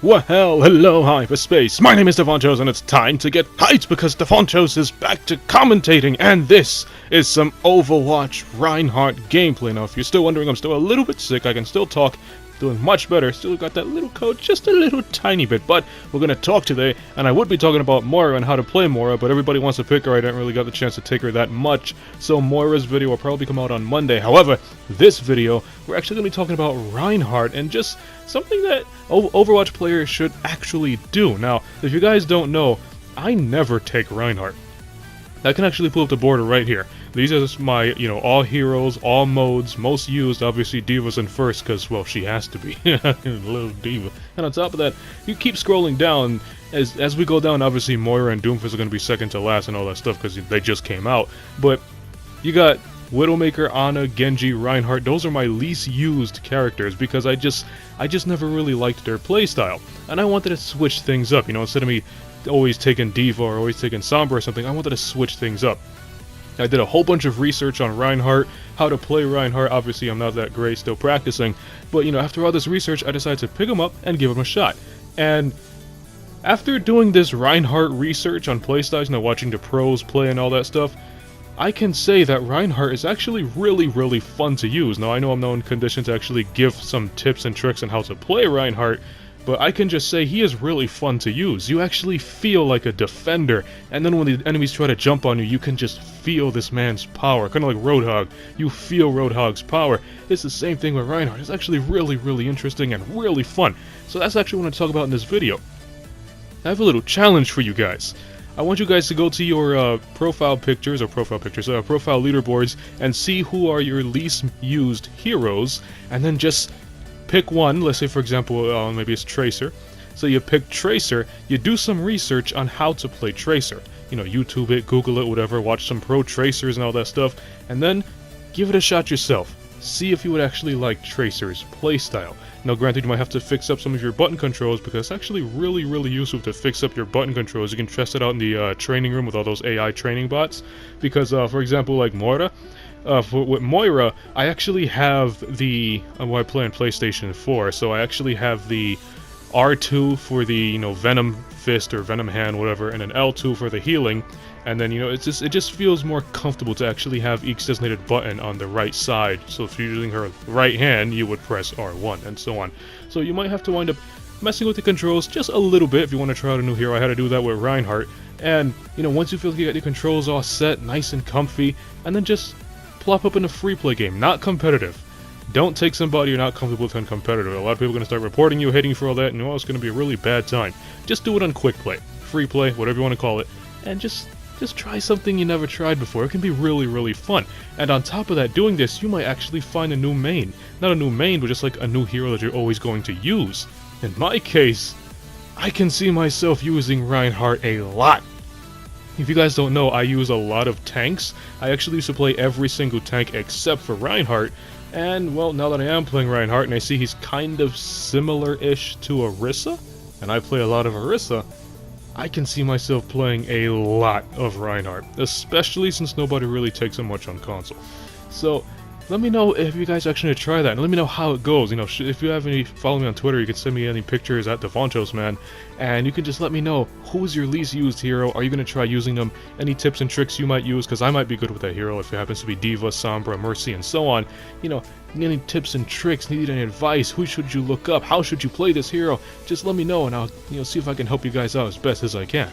Well, hello hyperspace, my name is Davontos and it's time to get hyped because Davontos is back to commentating and this is some Overwatch Reinhardt gameplay. Now if you're still wondering, I'm still a little bit sick, I can still talk, doing much better, still got that little cold, just a little tiny bit, but we're gonna talk today, and I would be talking about Moira and how to play Moira, but everybody wants to pick her, I didn't really get the chance to take her that much, so Moira's video will probably come out on Monday. However, this video, we're actually gonna be talking about Reinhardt, and just something that Overwatch players should actually do. Now, if you guys don't know, I never take Reinhardt. I can actually pull up the border right here. These are my, all heroes, all modes, most used, obviously Diva's in first, because, well, she has to be. Little Diva. And on top of that, you keep scrolling down, as we go down, obviously Moira and Doomfist are going to be second to last and all that stuff, because they just came out. But, you got Widowmaker, Ana, Genji, Reinhardt, those are my least used characters, because I just never really liked their playstyle. And I wanted to switch things up, instead of me always taking Diva or always taking Sombra or something, I wanted to switch things up. I did a whole bunch of research on Reinhardt, how to play Reinhardt. Obviously I'm not that great, still practicing, but after all this research I decided to pick him up and give him a shot. And after doing this Reinhardt research on playstyles, watching the pros play and all that stuff, I can say that Reinhardt is actually really fun to use. Now I know I'm not in condition to actually give some tips and tricks on how to play Reinhardt, but I can just say he is really fun to use. You actually feel like a defender, and then when the enemies try to jump on you, you can just feel this man's power, kind of like Roadhog. You feel Roadhog's power. It's the same thing with Reinhardt. It's actually really interesting and really fun. So that's actually what I'm going to talk about in this video. I have a little challenge for you guys. I want you guys to go to your profile leaderboards and see who are your least used heroes, and then just pick one. Let's say for example maybe it's Tracer. So you pick Tracer, you do some research on how to play Tracer, YouTube it, Google it, whatever, watch some pro Tracers and all that stuff, and then give it a shot yourself. See if you would actually like Tracer's playstyle. Now granted, you might have to fix up some of your button controls, because it's actually really useful to fix up your button controls. You can test it out in the training room with all those AI training bots, because for example like Moira, with Moira, I actually have the, I play on PlayStation 4, so I actually have the R2 for the, Venom Fist or Venom Hand, whatever, and an L2 for the healing, and then, it just feels more comfortable to actually have each designated button on the right side. So if you're using her right hand, you would press R1, and so on. So you might have to wind up messing with the controls just a little bit if you want to try out a new hero. I had to do that with Reinhardt, and, once you feel like you got your controls all set, nice and comfy, and then just plop up in a free play game, not competitive. Don't take somebody you're not comfortable with on competitive. A lot of people are going to start reporting you, hating you for all that, and it's going to be a really bad time. Just do it on quick play, free play, whatever you want to call it, and just try something you never tried before. It can be really fun. And on top of that, doing this, you might actually find a new main. Not a new main, but just like a new hero that you're always going to use. In my case, I can see myself using Reinhardt a lot. If you guys don't know, I use a lot of tanks. I actually used to play every single tank except for Reinhardt, and well, now that I am playing Reinhardt and I see he's kind of similar-ish to Orisa, and I play a lot of Orisa, I can see myself playing a lot of Reinhardt, especially since nobody really takes him much on console. So let me know if you guys actually try that, and let me know how it goes. If you have any, follow me on Twitter, you can send me any pictures at Davontos, man, and you can just let me know who's your least used hero. Are you going to try using them? Any tips and tricks you might use, because I might be good with that hero if it happens to be Diva, Sombra, Mercy, and so on. Need any tips and tricks, need any advice, who should you look up, how should you play this hero? Just let me know, and I'll see if I can help you guys out as best as I can.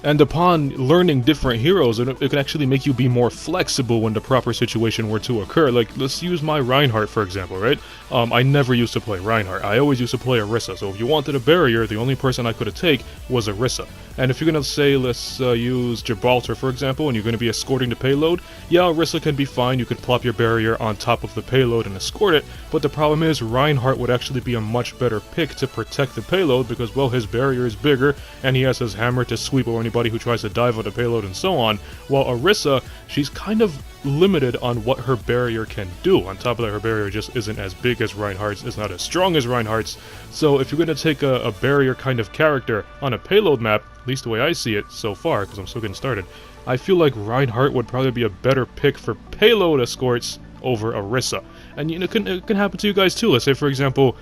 And upon learning different heroes, it can actually make you be more flexible when the proper situation were to occur. Like, let's use my Reinhardt, for example, right? I never used to play Reinhardt. I always used to play Orisa. So if you wanted a barrier, the only person I could have taken was Orisa. And if you're going to say, let's use Gibraltar, for example, and you're going to be escorting the payload, yeah, Orisa can be fine. You could plop your barrier on top of the payload and escort it. But the problem is, Reinhardt would actually be a much better pick to protect the payload because, well, his barrier is bigger, and he has his hammer to sweep over anybody who tries to dive on the payload and so on, while Orisa, she's kind of limited on what her barrier can do. On top of that, her barrier just isn't as big as Reinhardt's, it's not as strong as Reinhardt's, so if you're going to take a barrier kind of character on a payload map, at least the way I see it so far, because I'm still getting started, I feel like Reinhardt would probably be a better pick for payload escorts over Orisa. And it can happen to you guys too. Let's say, for example,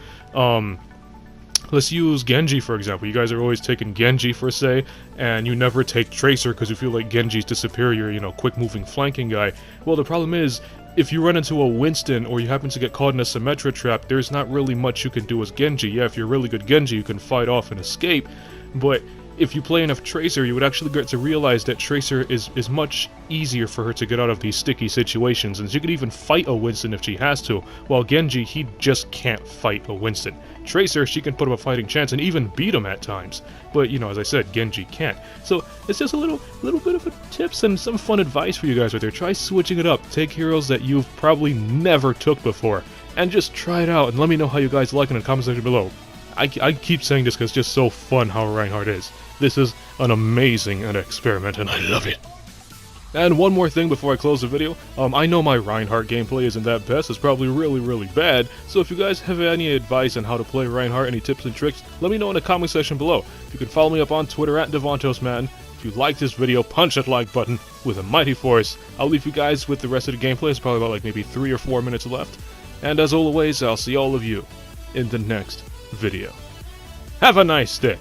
Let's use Genji for example. You guys are always taking Genji for say, and you never take Tracer because you feel like Genji's the superior, quick moving flanking guy. Well, the problem is, if you run into a Winston or you happen to get caught in a Symmetra trap, there's not really much you can do as Genji. Yeah, if you're really good Genji, you can fight off and escape, but if you play enough Tracer, you would actually get to realize that Tracer is much easier for her to get out of these sticky situations, and she could even fight a Winston if she has to, while Genji, he just can't fight a Winston. Tracer, she can put up a fighting chance and even beat him at times, but as I said, Genji can't. So it's just a little bit of tips and some fun advice for you guys right there. Try switching it up. Take heroes that you've probably never took before, and just try it out, and let me know how you guys like it in the comment section below. I keep saying this because it's just so fun how Reinhardt is. This is an amazing experiment, and I love it. And one more thing before I close the video, I know my Reinhardt gameplay isn't that best, it's probably really bad, so if you guys have any advice on how to play Reinhardt, any tips and tricks, let me know in the comment section below. You can follow me up on Twitter at Davontos, man. If you like this video, punch that like button with a mighty force. I'll leave you guys with the rest of the gameplay, it's probably about maybe 3 or 4 minutes left. And as always, I'll see all of you in the next video. Have a nice day.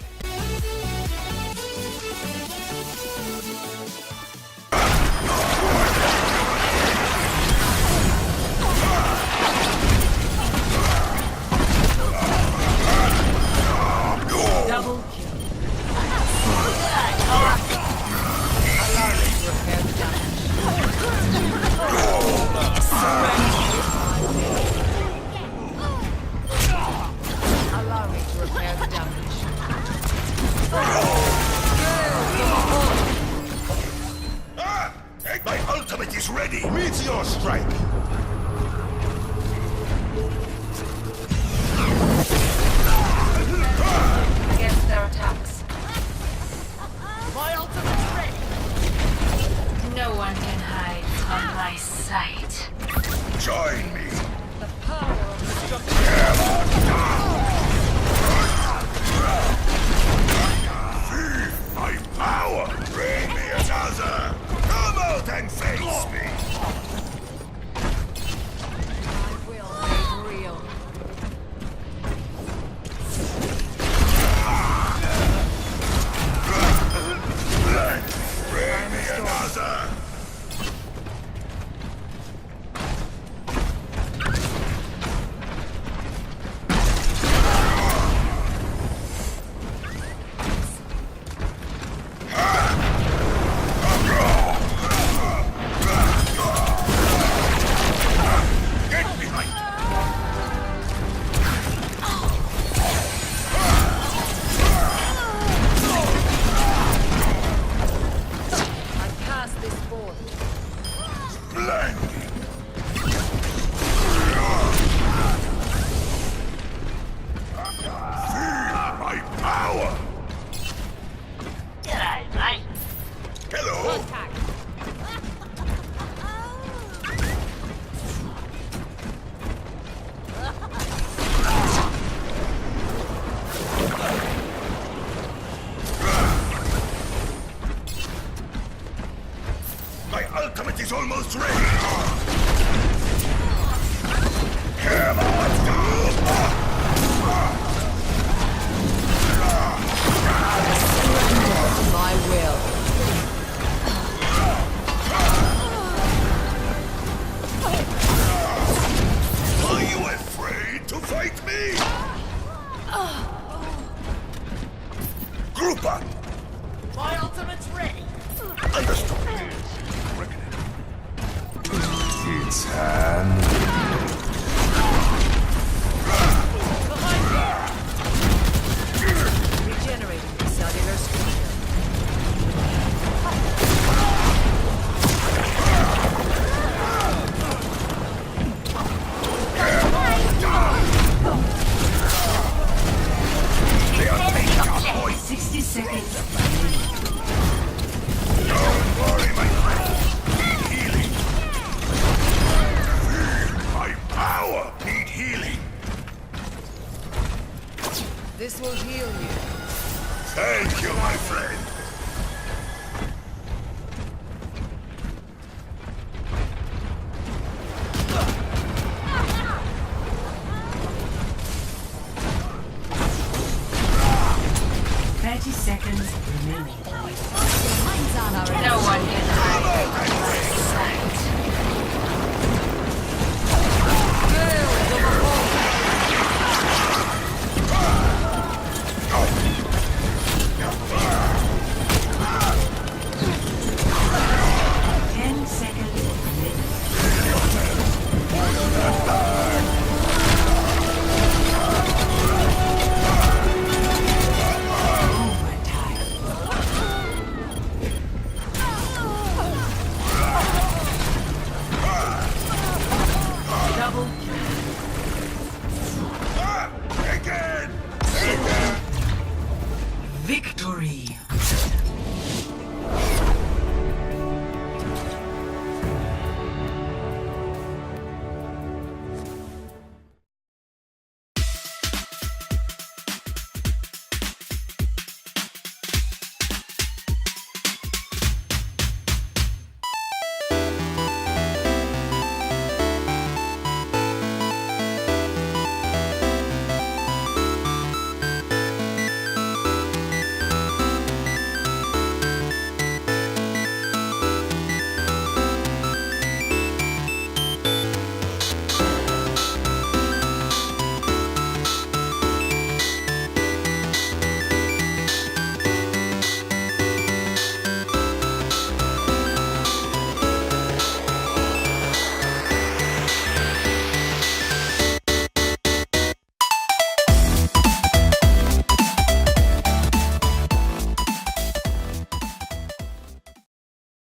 Ready! Meteor strike! Against their attacks. My ultimate's ready! No one can hide from my sight. Join me! The power of destruction. Feel my power! Bring me another! Come out and face me! Ultimate is almost ready! Come on! My will. Are you afraid to fight me? Group up! My ultimate's ready. Understood. It's hand. Regenerating the cellular structure. Boy, 60 seconds. don't worry, my friend. Need healing. My power need healing. This will heal you. Thank you, my friend. seconds remaining. No one is